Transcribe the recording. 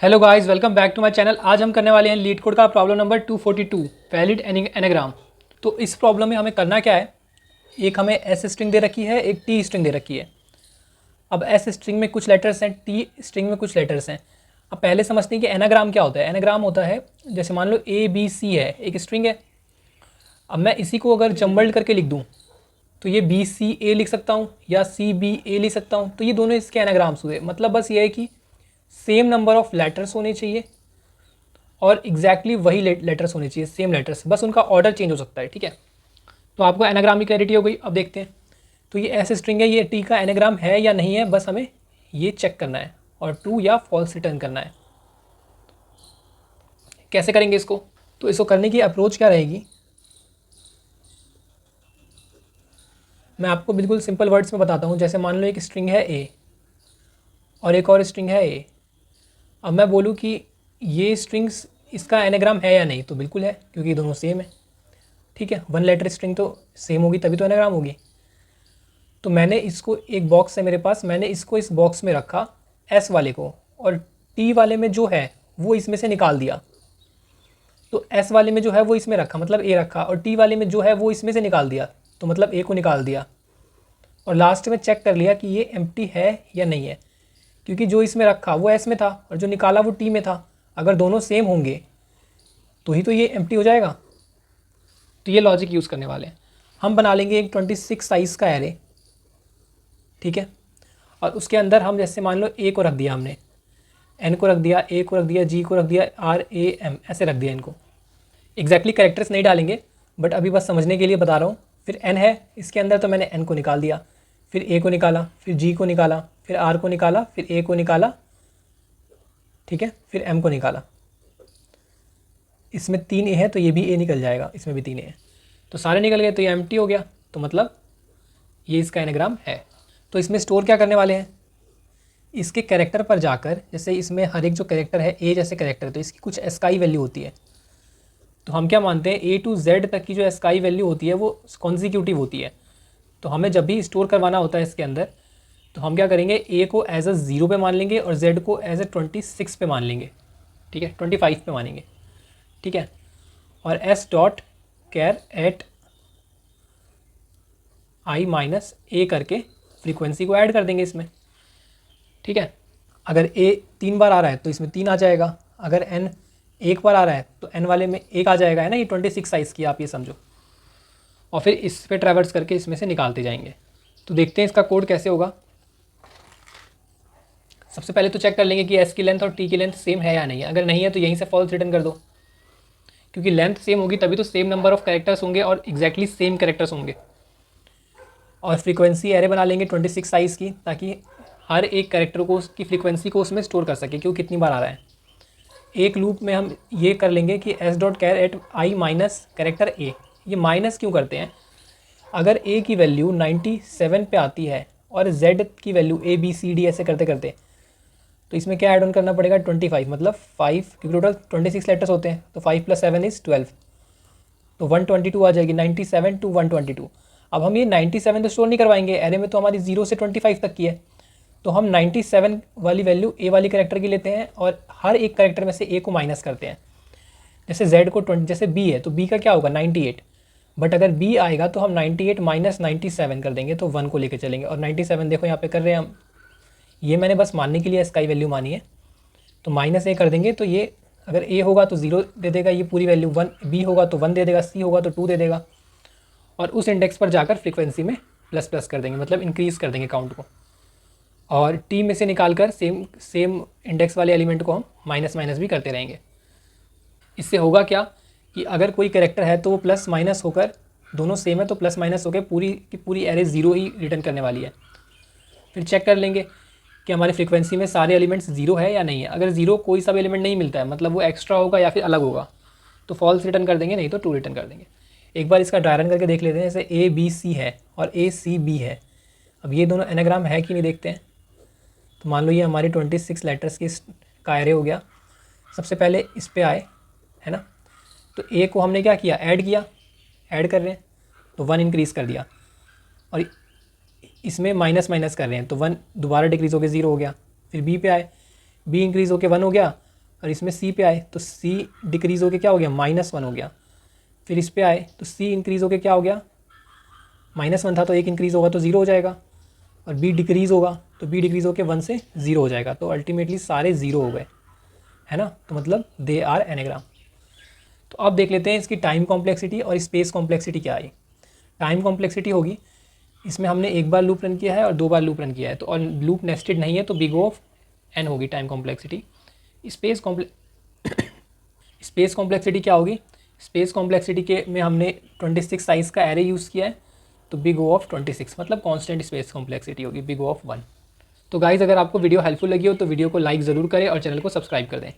Hello guys, welcome back to my channel. आज हम करने वाले हैं लीड कोड का प्रॉब्लम नंबर 242 वैलिड एनाग्राम। तो इस प्रॉब्लम में हमें करना क्या है, एक हमें एस स्ट्रिंग दे रखी है, एक टी स्ट्रिंग दे रखी है। अब एस स्ट्रिंग में कुछ लेटर्स हैं, टी स्ट्रिंग में कुछ लेटर्स हैं। अब पहले समझते हैं कि एनाग्राम क्या होता है। एनाग्राम होता है, जैसे मान लो ए बी सी है, एक स्ट्रिंग है। अब मैं इसी को अगर जम्बल्ड करके लिख दूँ तो ये बी सी ए लिख सकता हूँ या सी बी ए लिख सकता हूँ। तो ये दोनों इसके एनाग्राम्स हुए। मतलब बस ये है कि सेम नंबर ऑफ लेटर्स होने चाहिए और एग्जैक्टली वही लेटर्स होने चाहिए, सेम लेटर्स, बस उनका ऑर्डर चेंज हो सकता है। ठीक है, तो आपको एनाग्राम की क्लैरिटी हो गई। अब देखते हैं, तो ये ऐसे स्ट्रिंग है, ये टी का एनाग्राम है या नहीं है, बस हमें ये चेक करना है और ट्रू या फॉल्स रिटर्न करना है। कैसे करेंगे इसको? तो इसको करने की अप्रोच क्या रहेगी, मैं आपको बिल्कुल सिंपल वर्ड्स में बताता हूँ। जैसे मान लो एक स्ट्रिंग है ए और एक और स्ट्रिंग है ए। अब मैं बोलूँ कि ये स्ट्रिंग्स इसका एनाग्राम है या नहीं, तो बिल्कुल है क्योंकि दोनों सेम है। ठीक है, वन लेटर स्ट्रिंग तो सेम होगी तभी तो एनाग्राम होगी। तो मैंने इसको, एक बॉक्स है मेरे पास, मैंने इसको इस बॉक्स में रखा एस वाले को, और टी वाले में जो है वो इसमें से निकाल दिया। तो एस वाले में जो है वो इसमें रखा, मतलब ए रखा, और टी वाले में जो है वो इसमें से निकाल दिया, तो मतलब ए को निकाल दिया। और लास्ट में चेक कर लिया कि ये एम्प्टी है या नहीं है, क्योंकि जो इसमें रखा वो एस में था और जो निकाला वो टी में था। अगर दोनों सेम होंगे तो ही तो ये एम्प्टी हो जाएगा। तो ये लॉजिक यूज़ करने वाले हैं। हम बना लेंगे एक 26 साइज़ का एरे। ठीक है, और उसके अंदर हम जैसे मान लो ए को रख दिया हमने, एन को रख दिया, ए को रख दिया, जी को रख दिया, आर ए एम ऐसे रख दिया इनको। एग्जैक्टली कैरेक्टर्स नहीं डालेंगे, बट अभी बस समझने के लिए बता रहा हूँ। फिर एन है इसके अंदर, तो मैंने एन को निकाल दिया, फिर ए को निकाला, फिर जी को निकाला, फिर आर को निकाला, फिर ए को निकाला। ठीक है, फिर एम को निकाला। इसमें 3 ए है तो ये भी ए निकल जाएगा, इसमें भी 3 ए है, तो सारे निकल गए, तो ये एम्प्टी हो गया। तो मतलब ये इसका एनाग्राम है। तो इसमें स्टोर क्या करने वाले हैं, इसके कैरेक्टर पर जाकर, जैसे इसमें हर एक जो कैरेक्टर है ए जैसे कैरेक्टर है, तो इसकी कुछ एस्काई वैल्यू होती है। तो हम क्या मानते हैं, ए टू जेड तक की जो एस्काई वैल्यू होती है वो कॉन्जिक्यूटिव होती है। तो हमें जब भी स्टोर करवाना होता है इसके अंदर, तो हम क्या करेंगे, ए को एज अ 0 पे मान लेंगे और जेड को एज अ 26 पे मान लेंगे। ठीक है, 25 पे मानेंगे। ठीक है, और s dot char at i minus a करके फ्रीक्वेंसी को ऐड कर देंगे इसमें। ठीक है, अगर ए 3 बार आ रहा है तो इसमें 3 आ जाएगा, अगर एन एक बार आ रहा है तो एन वाले में 1 आ जाएगा, है ना। ये 26 साइज़ की आप ये समझो, और फिर इस पे ट्रैवर्स करके इसमें से निकालते जाएंगे। तो देखते हैं इसका कोड कैसे होगा। सबसे पहले तो चेक कर लेंगे कि एस की लेंथ और टी की लेंथ सेम है या नहीं है। अगर नहीं है तो यहीं से फॉल्स रिटर्न कर दो, क्योंकि लेंथ सेम होगी तभी तो सेम नंबर ऑफ कैरेक्टर्स होंगे और एग्जैक्टली सेम कैरेक्टर्स होंगे। और फ्रीक्वेंसी एरे बना लेंगे 26 साइज़ की, ताकि हर एक कैरेक्टर को, उसकी फ्रीक्वेंसी को उसमें स्टोर कर सके कि वो कितनी बार आ रहा है। एक लूप में हम ये कर लेंगे कि s dot char at i minus character a. ये माइनस क्यों करते हैं, अगर ए की वैल्यू 97 पे आती है और जेड की value A B C D ऐसे करते करते, तो इसमें क्या ऐड ऑन करना पड़ेगा, 25, मतलब 5, क्योंकि टोटल 26 लेटर्स होते हैं, तो 5 + 7 = 12, तो 122 आ जाएगी, 97 to 122। अब हम ये 97 तो स्टोर नहीं करवाएंगे, एरे में तो हमारी 0 से 25 तक की है, तो हम 97 वाली वैल्यू ए वाली कैरेक्टर की लेते हैं और हर एक कैरेक्टर में से ए को माइनस करते हैं। जैसे जेड को 20, जैसे बी है तो बी का क्या होगा 98, बट अगर बी आएगा तो हम 98 माइनस 97 कर देंगे, तो 1 को लेके चलेंगे। और 97 देखो यहाँ पे कर रहे हैं हम, ये मैंने बस मानने के लिए इसका वैल्यू मानी है, तो माइनस ए कर देंगे। तो ये अगर ए होगा तो 0 दे देगा ये पूरी वैल्यू, 1 बी होगा तो 1 दे देगा, सी होगा तो 2 दे देगा, और उस इंडेक्स पर जाकर फ्रीक्वेंसी में प्लस प्लस कर देंगे, मतलब इंक्रीज़ कर देंगे काउंट को। और टी में से निकाल कर सेम सेम इंडेक्स वाले एलिमेंट को हम माइनस माइनस भी करते रहेंगे। इससे होगा क्या कि अगर कोई कैरेक्टर है तो वो प्लस माइनस होकर, दोनों सेम है तो प्लस माइनस होकर पूरी की पूरी एरे 0 ही रिटर्न करने वाली है। फिर चेक कर लेंगे कि हमारी फ्रीक्वेंसी में सारे एलिमेंट्स 0 है या नहीं है। अगर 0 कोई सा भी एलिमेंट नहीं मिलता है, मतलब वो एक्स्ट्रा होगा या फिर अलग होगा, तो फॉल्स रिटर्न कर देंगे, नहीं तो ट्रू रिटर्न कर देंगे। एक बार इसका ड्राई रन करके देख लेते हैं। जैसे ए बी सी है और ए सी बी है, अब ये दोनों एनाग्राम है कि नहीं देखते हैं। तो मान लो ये हमारी 26 लेटर्स की का एरे हो गया। सबसे पहले इस पे आए, है ना, तो ए को हमने क्या किया, ऐड किया, ऐड कर रहे हैं तो 1 इंक्रीज़ कर दिया, और इसमें माइनस माइनस कर रहे हैं तो 1 दोबारा डिक्रीज़ होकर 0 हो गया। फिर बी पे आए, बी इंक्रीज़ होकर 1 हो गया, और इसमें सी पे आए तो सी डिक्रीज़ होके क्या हो गया, -1 हो गया। फिर इस पे आए तो सी इंक्रीज़ होके क्या हो गया, -1 था तो 1 इंक्रीज़ होगा तो 0 हो जाएगा, और बी डिक्रीज़ होगा तो बी डिक्रीज़ होकर 1 से 0 हो जाएगा। तो अल्टीमेटली सारे 0 हो गए, है ना। तो मतलब दे आर एनाग्राम। तो अब देख लेते हैं इसकी टाइम कॉम्प्लेक्सिटी और स्पेस कॉम्प्लेक्सिटी क्या आई। टाइम कॉम्प्लेक्सिटी होगी, इसमें हमने एक बार लूप रन किया है और 2 बार लूप रन किया है, तो और लूप नेस्टेड नहीं है तो बिग ऑफ एन होगी टाइम कॉम्प्लेक्सिटी। स्पेस कॉम्प्लेक्सिटी क्या होगी, स्पेस कॉम्प्लेक्सिटी के में हमने 26 साइज़ का एरे यूज़ किया है, तो बिग ओ ऑफ 26 मतलब कांस्टेंट स्पेस कॉम्प्लेक्सिटी होगी बिग ओ ऑफ 1। तो गाइज़ अगर आपको वीडियो हेल्पफुल लगी हो तो वीडियो को लाइक ज़रूर करें और चैनल को सब्सक्राइब कर दें।